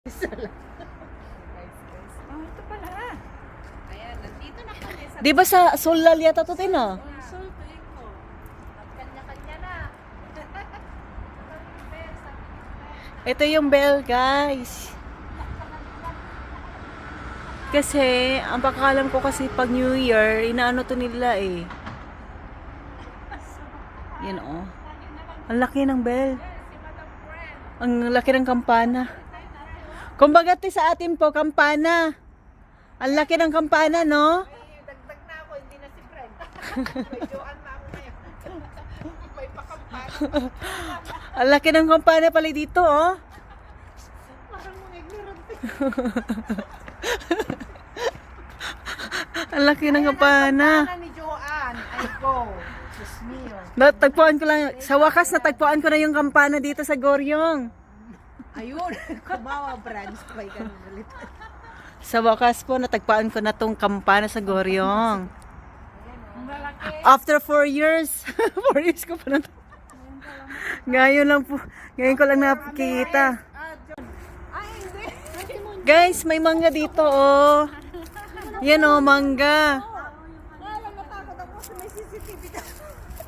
Oh, ito pala. Ayan, nandito na kami sa Di ba sa Solal yata to Tina? So, tuloy ko. kanya-kanya na. Ito yung bell, guys. Kasi, ang pagkakalam ko kasi pag New Year, inaano to nila eh. Yan oh. Ang laki ng bell. Ang laki ng kampana. Kumbaga sa atin po, kampana. Ang laki ng kampana, no? May dagdag na ako, hindi na si Fred. May Joan na ako ngayon. May pakampana. Ang laki ng kampana pala dito, oh. Parang mga ignorant. Ang laki ng kampana. Kampana ni Joan. Ay go. Diyos mio. Natagpuan ko lang, sa wakas natagpuan ko na yung kampana dito sa Goryong. Ayun. Kumawa branch. May ganun ulit. Sa wakas po, natagpuan ko na tong kampana sa Goryong. Malaki. After 4 years, 4 years ko pa na to. Ngayon lang po, ngayon ko lang nakikita. Ay, hindi. Guys, may mangga dito, oh. Yan, oh, mangga. Alam, natakot ako sa may CCTV ka.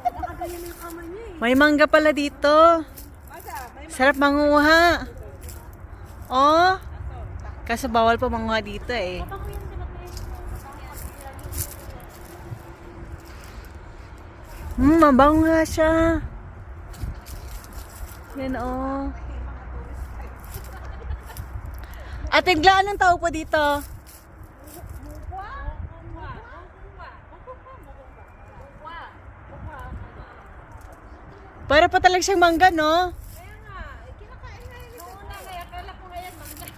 Nakaganyan yung kamay niya eh. May mangga pala dito. Basta, may Sarap manguha. Oh. Kaso bawal pa manguha dito eh. Mabango nga siya. Yan oh. Ate Gla, anong tawag po dito? Para pa talaga siyang mangga, no? kaya nga, kinakain na yun. Oo na, kaya akala ko ngayon mangga.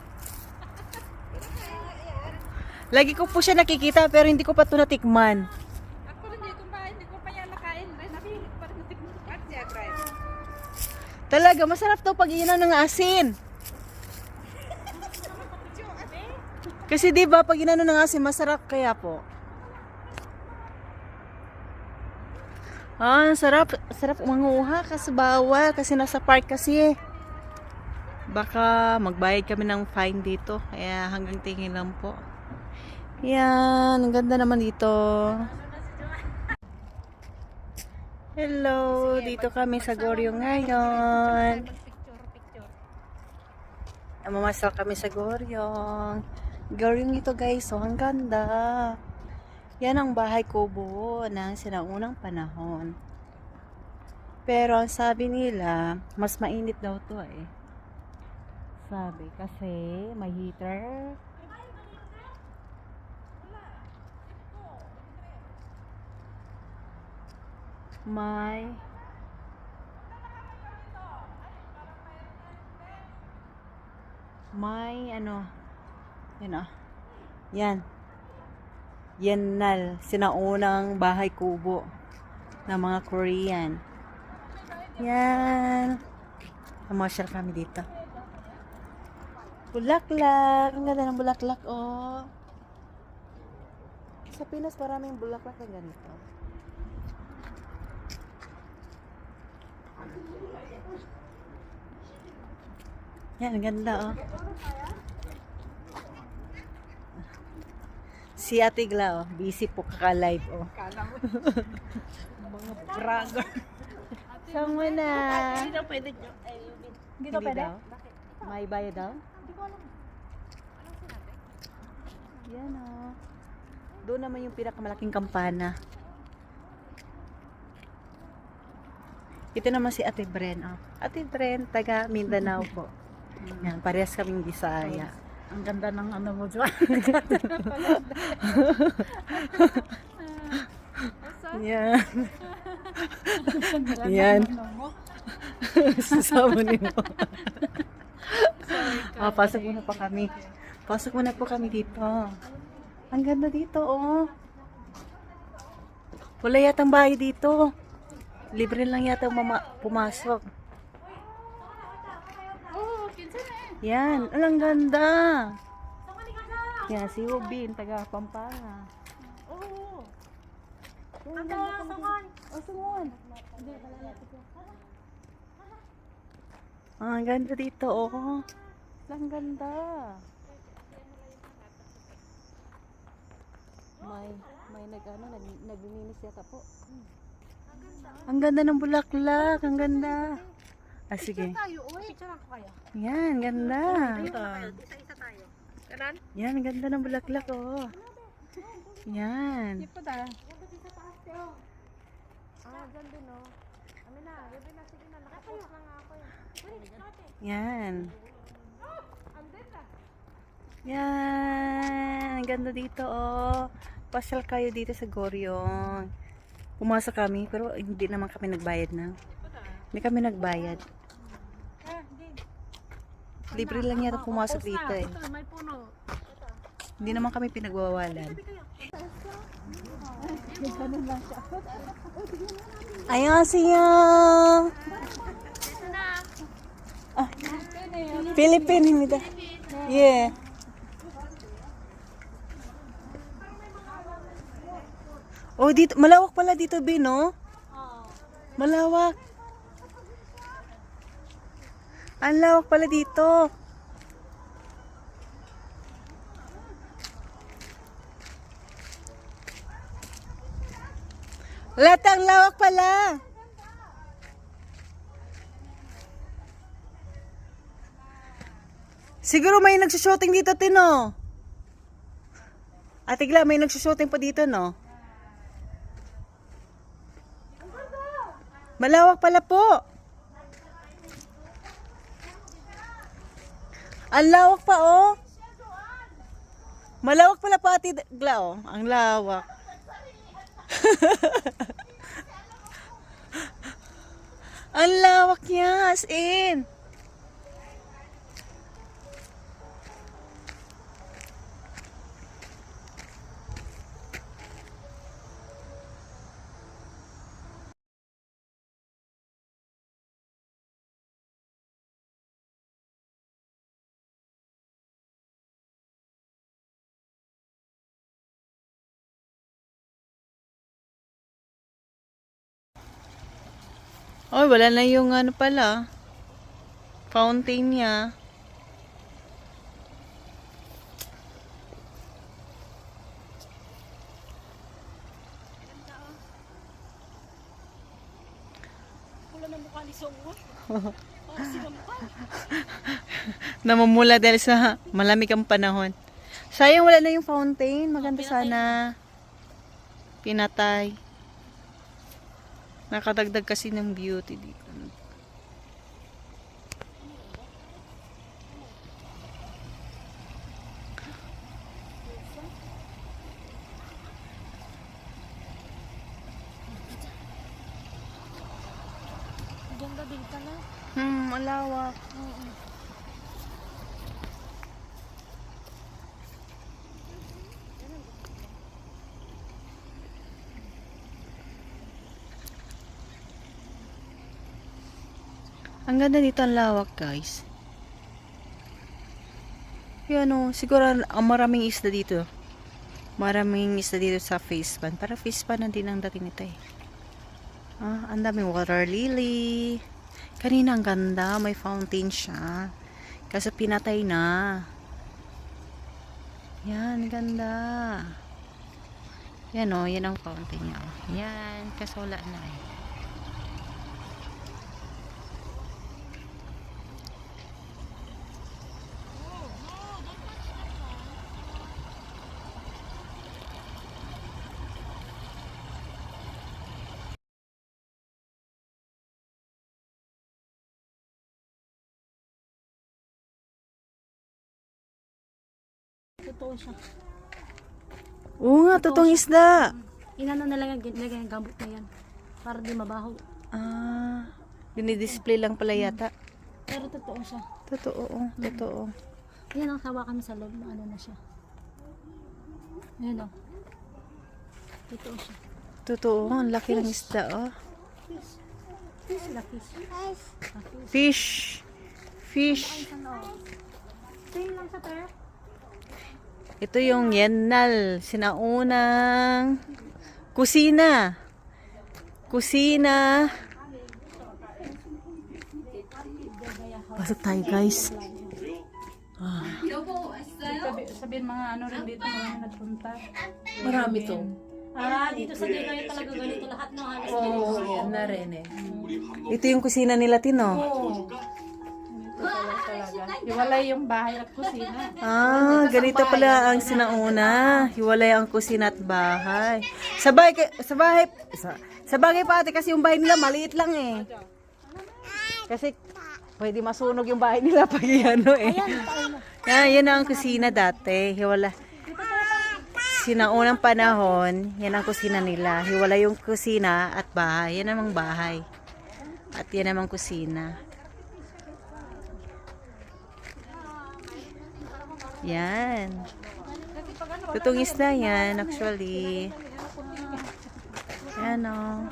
Kinakain na yan. Lagi ko po siya nakikita pero hindi ko pa ito natikman. Ako hindi ko pa yan nakain. Nakikinig pa rin natin. At siya, Fred. Talaga, masarap to pag iinom ng asin. Kasi di ba pag inano ng asin, masarap kaya po. Ah, sarap. Sarap manguha kasi bawal. Kasi nasa park kasi. Baka magbayad kami ng fine dito. Kaya hanggang tingin lang po. Yan. Ang ganda naman dito. Hello. Dito kami sa Goryo ngayon. Picture. Mamasal kami sa Goryong. Goryong ito guys. So, ang ganda. Yan ang bahay kubo ng sinaunang panahon. Pero ang sabi nila, mas mainit daw to eh. Sabi kasi may heater. May ano, yan ah. Yan. Yennal, sinaunang bahay kubo ng mga Korean. Yan. Namasyal kami dito. Bulaklak. Ang ganda ng bulaklak, oh. Sa Pinas, maraming bulaklak na ganito. Yan, ang ganda, oh. Si Ate Gla, oh, busy po kaka-live, oh. Kala mo. Mga bragger. Saan mo na? Hindi na pwede nyo. Hindi pwede? May bayad daw? Hindi ko alam. Anong sinabi? Yan, oh. Doon naman yung pinakamalaking kampana. Ito naman si Ate Bren, oh. Ate Bren, taga Mindanao po. Yan, parehas kaming Bisaya. Ang ganda ng ano mo dyan. Yan. Yan. Sasabunin mo. Pasok muna pa kami. Pasok muna po kami dito. Ang ganda dito, oh. Wala yatang bahay dito. Libre lang yata pumasok. Oo, kinsa na eh. Yan, ang ganda. Yan, si Ubin, taga Pampanga. Oo. Ang ganda, sungon. Oh, sungon. Ang ganda dito, oh. Ang ganda. May naglilinis yata po. Ang ganda ng bulaklak. Ang ganda. Ah, sige. Tayo, uy. Picture ako kaya. Yan, ganda. Isa-isa tayo. Kanan? Yan, ganda ng bulaklak, oh. Yan. Ito da. Ah, dyan din, no. Ano na, gabi na, sige na. Nakapost na nga ako yun. Yan. Yan. Ang ganda dito, oh. Pasyal kayo dito sa Goryong. Pumasok kami, pero hindi naman kami nagbayad na. Hindi kami nagbayad. Libre lang yata pumasok dito eh. Ito, may puno. Hindi naman kami pinagwawalan. Annyeonghaseyo. Ah, Philippine himida. Yeah. Oh, dito malawak pala dito, Bino. Malawak. Ang lawak pala dito. Latang lawak pala. Siguro may nagsushooting dito, Tino. Ate Gla, may nagsushooting pa dito, no? Malawak pala po. Ang lawak pa, oh. Malawak pala po, Ate Gla, oh. Ang lawak. Ang lawak niya, as in. Oh, wala na yung ano pala. Fountain niya. Pula ng mukha ni Songwa. Namumula dahil sa malamig ang panahon. Sayang wala na yung fountain. Maganda sana. Pinatay. Nakadagdag kasi ng beauty dito. Ganda din pala. Malawak. Ang ganda dito, ang lawak, guys. Yan o, siguro maraming isda dito. Maraming isda dito sa face pan. Para face pan na din ang dating ito eh. Ah, ang daming water lily. Kanina ang ganda, may fountain siya. Kasi pinatay na. Yan, ganda. Yan o, yan ang fountain niya. Yan, kasi wala na eh. Totoo siya. Oo nga, totoong isda. Inano na lang yung gambot na yan. Para di mabaho. Ah, dinidisplay lang pala yata. Pero totoo siya. Totoo, totoo. Yan ang sawa kami sa loob na ano na siya. Ayan o. Totoo siya. Totoo, ang laki ng isda, oh. Fish la fish. Fish. Fish. Same lang sa tayo. Ito yung Yenal, sinaunang kusina. Kusina. Pasok tayo, guys. Sabihin mga ano rin dito, mga nagpunta. Marami to. Dito sa Dinoy talaga ganito lahat ng halos Oo, yan na rin eh. Ito yung kusina nila, Tino. Iwalay yung bahay at kusina. Ganito pala ang sinauna. Hiwalay ang kusina at bahay. Sa bagay pa ate, kasi yung bahay nila maliit lang eh. Kasi pwede masunog yung bahay nila pag ano eh. Yan ang kusina dati. Hiwala. Sinaunang panahon, yan ang kusina nila. Hiwalay yung kusina at bahay. Yan namang bahay. At yan namang kusina. Yan. Tutong isda yan, actually. Yan o.